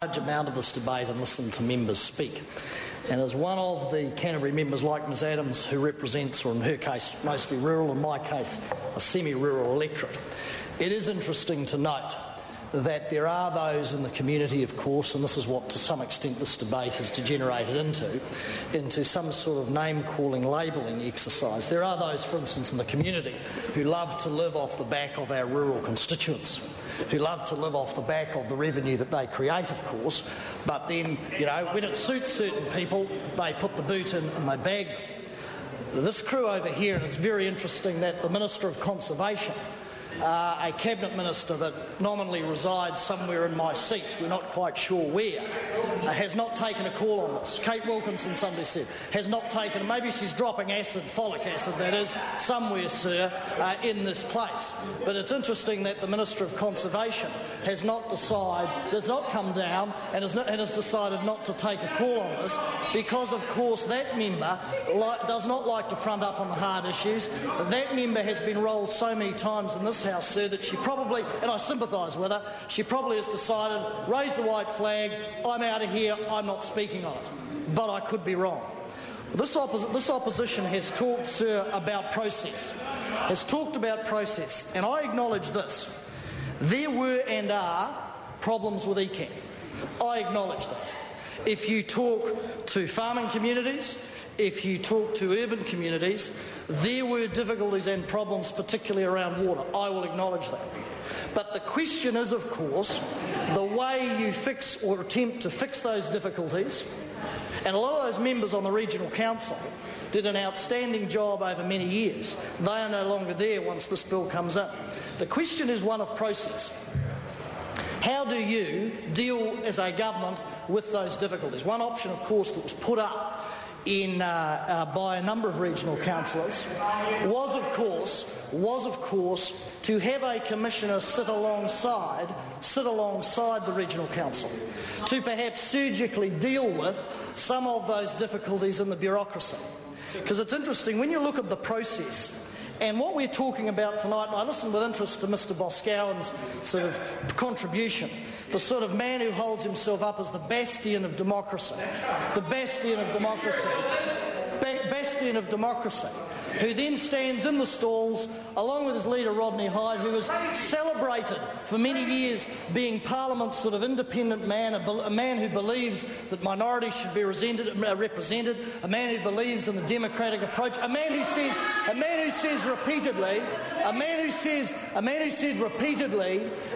large amount of this debate and listen to members speak. And as one of the Canterbury members like Ms Adams, who represents, or in her case, mostly rural, in my case, a semi-rural electorate, it is interesting to note that there are those in the community, of course, and this is what to some extent this debate has degenerated into some sort of name-calling, labelling exercise. There are those, for instance, in the community who love to live off the back of our rural constituents, who love to live off the back of the revenue that they create, of course, but then, when it suits certain people, they put the boot in and they bag them. This crew over here, and it's very interesting that the Minister of Conservation, a cabinet minister that nominally resides somewhere in my seat, we're not quite sure where, has not taken a call on this. Kate Wilkinson, somebody said, has not taken, maybe she's dropping acid, folic acid that is, somewhere, sir, in this place. But it's interesting that the Minister of Conservation has not come down and has decided not to take a call on this because, of course, that member does not like to front up on the hard issues. That member has been rolled so many times in this House, sir, that she probably, and I sympathise with her, she probably has decided, raise the white flag, I'm out of here, I'm not speaking on it. But I could be wrong. This opposition has talked, sir, about process, and I acknowledge this. There were and are problems with ECAN. I acknowledge that. If you talk to farming communities, if you talk to urban communities, there were difficulties and problems, particularly around water. I will acknowledge that. But the question is, of course, the way you fix or attempt to fix those difficulties, and a lot of those members on the Regional Council did an outstanding job over many years. They are no longer there once this bill comes in. The question is one of process. How do you deal as a government with those difficulties? One option, of course, that was put up by a number of regional councillors was of course to have a commissioner sit alongside the regional council to perhaps surgically deal with some of those difficulties in the bureaucracy. Because it's interesting, when you look at the process and what we're talking about tonight, and I listened with interest to Mr Boscawen's sort of contribution, the sort of man who holds himself up as the bastion of democracy, who then stands in the stalls along with his leader Rodney Hyde, who was celebrated for many years being Parliament's sort of independent man, a man who believes that minorities should be represented, a man who believes in the democratic approach, a man who says repeatedly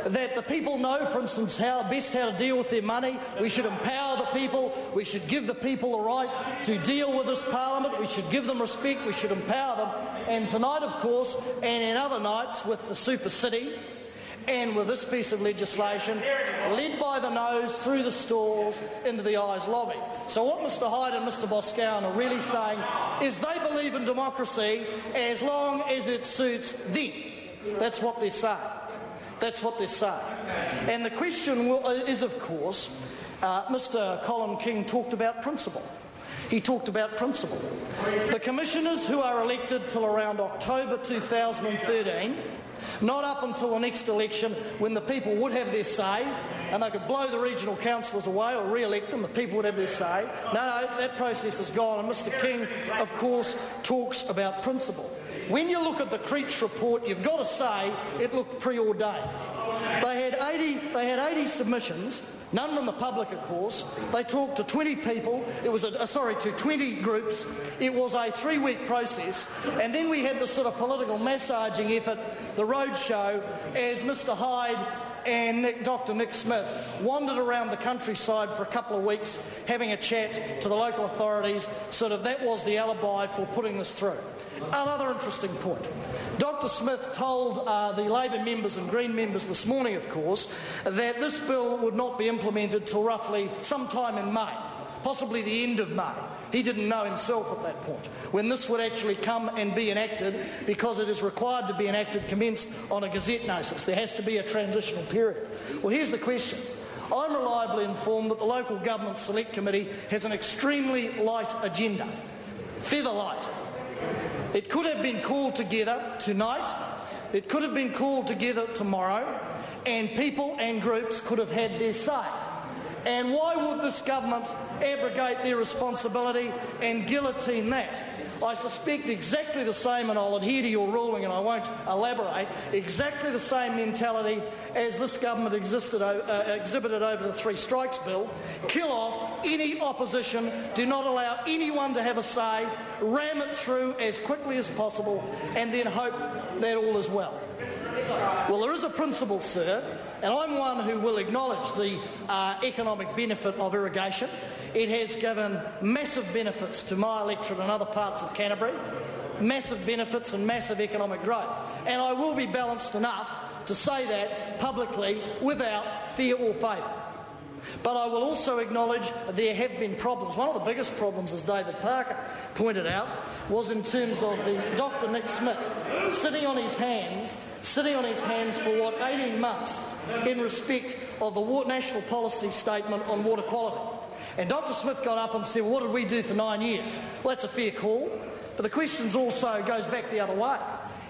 that the people know, for instance, how to deal with their money. We should empower the people. We should give the people the right to deal with this Parliament. We should give them respect. We should empower them. And tonight, of course, and in other nights with the Super City and with this piece of legislation, led by the nose, through the stalls, into the ayes lobby. So what Mr Hyde and Mr Boscawen are really saying is they believe in democracy as long as it suits them. That's what they're saying. And the question is, of course, Mr Colin King talked about principle. The commissioners who are elected till around October 2013, not up until the next election when the people would have their say and they could blow the regional councillors away or re-elect them, the people would have their say. No, that process is gone, and Mr King, of course, talks about principle. When you look at the Creech report, you've got to say it looked preordained. They had 80 submissions, none from the public, of course. They talked to 20 people. It was to 20 groups. It was a 3-week process, and then we had the sort of political massaging effort, the roadshow, as Mr Hyde and Dr Nick Smith wandered around the countryside for a couple of weeks, having a chat to the local authorities. That was the alibi for putting this through. Another interesting point. Dr Smith told the Labor members and Green members this morning, of course, that this bill would not be implemented till roughly sometime in May, possibly the end of May. He didn't know himself at that point when this would actually come and be enacted, because it is required to be enacted, commenced on a Gazette notice. There has to be a transitional period. Well, here's the question. I'm reliably informed that the Local Government Select Committee has an extremely light agenda, feather light. It could have been called together tonight, it could have been called together tomorrow, and people and groups could have had their say. And why would this government abrogate their responsibility and guillotine that? I suspect exactly the same, and I'll adhere to your ruling and I won't elaborate, exactly the same mentality as this government exhibited over the 3 Strikes Bill. Kill off any opposition, do not allow anyone to have a say, ram it through as quickly as possible, and then hope that all is well. Well, there is a principle, sir, and I'm one who will acknowledge the economic benefit of irrigation. It has given massive benefits to my electorate and other parts of Canterbury, massive benefits and massive economic growth. And I will be balanced enough to say that publicly without fear or favour. But I will also acknowledge there have been problems. One of the biggest problems, as David Parker pointed out, was in terms of the Dr. Nick Smith sitting on his hands for 18 months in respect of the national policy statement on water quality. And Dr. Smith got up and said, well, what did we do for 9 years? Well, that's a fair call. But the question also goes back the other way.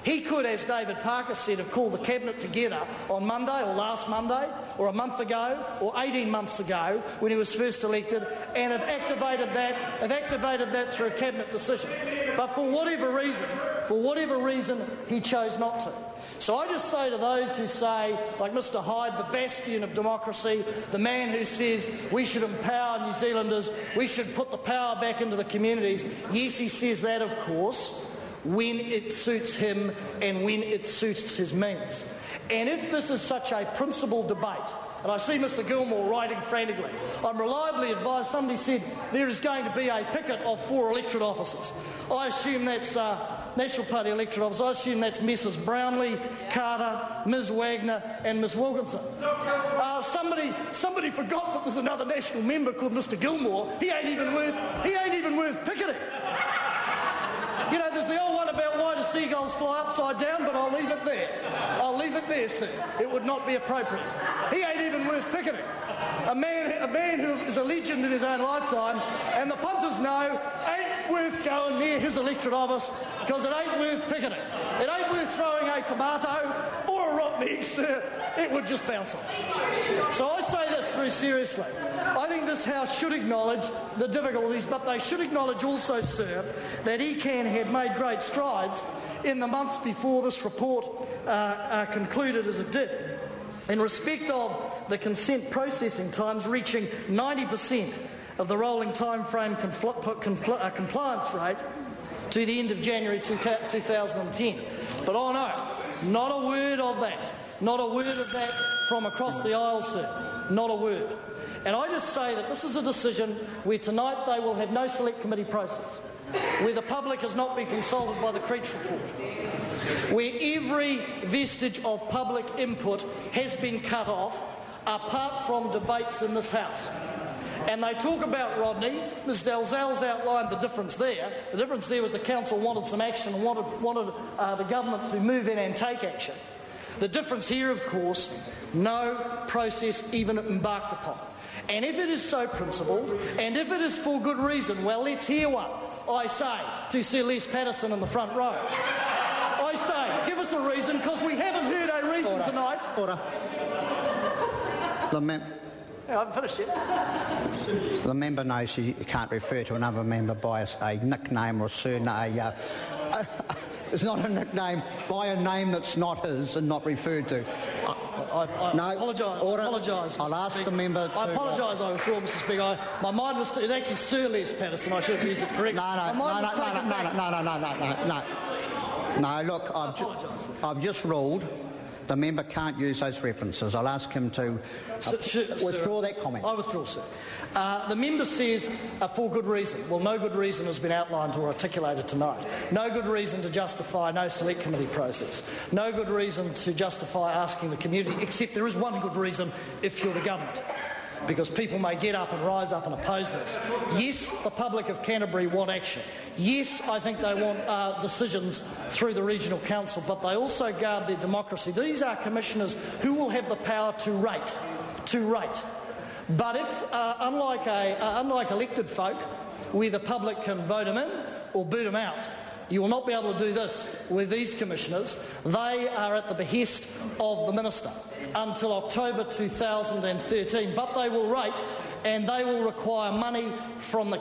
He could, as David Parker said, have called the Cabinet together on Monday or last Monday or a month ago or 18 months ago when he was first elected and have activated that through a Cabinet decision. But for whatever reason, he chose not to. So I just say to those who say, like Mr Hyde, the bastion of democracy, the man who says we should empower New Zealanders, we should put the power back into the communities. Yes, he says that, of course, when it suits him and when it suits his means. And if this is such a principled debate, and I see Mr Gilmore writing frantically, I'm reliably advised, somebody said there is going to be a picket of 4 electorate offices. I assume that's National Party electorate office. I assume that's Mrs Brownlee, Carter, Ms Wagner and Ms Wilkinson. Somebody forgot that there's another national member called Mr Gilmore. He ain't even worth picketing. You know, there's the old one about why do seagulls fly upside down, but I'll leave it there, sir. It would not be appropriate. He ain't even worth picketing. A man who is a legend in his own lifetime, and the punters know ain't worth going near his electorate office because it ain't worth picketing. It ain't worth throwing a tomato or a rotten egg, sir. It would just bounce off. So I say this very seriously. I think this House should acknowledge the difficulties, but they should acknowledge also, sir, that ECAN had made great strides in the months before this report concluded as it did, in respect of the consent processing times reaching 90% of the rolling time frame compliance rate to the end of January 2010. But oh no, not a word of that from across the aisle, sir, not a word. And I just say that this is a decision where tonight they will have no select committee process, where the public has not been consulted by the Creech report, where every vestige of public input has been cut off, apart from debates in this House. And they talk about Rodney. Ms Dalzell's outlined the difference there. The difference there was the council wanted some action and wanted the government to move in and take action. The difference here, of course, no process even embarked upon. And if it is so principled, and if it is for good reason, well, let's hear one. I say to Sir Les Patterson in the front row, I say, give us a reason, because we haven't heard a reason tonight. Order. I haven't finished yet. The member knows he can't refer to another member by a nickname or a surname. It's not a nickname by a name that's not his and not referred to. I apologise. I'll ask the member to... I apologise, I withdraw, Mr Speaker. My mind was... It's actually Sir Les Patterson. I should have used it correctly. No, look, I've just ruled the member can't use those references. I'll ask him to withdraw that comment. I withdraw, sir. The member says for good reason. Well, no good reason has been outlined or articulated tonight. No good reason to justify no select committee process. No good reason to justify asking the community, except there is one good reason if you're the government, because people may get up and rise up and oppose this. Yes, the public of Canterbury want action. Yes, I think they want decisions through the regional council, but they also guard their democracy. These are commissioners who will have the power to rate. But if, unlike elected folk, where the public can vote them in or boot them out, you will not be able to do this with these commissioners. They are at the behest of the minister until October 2013, but they will rate and they will require money from the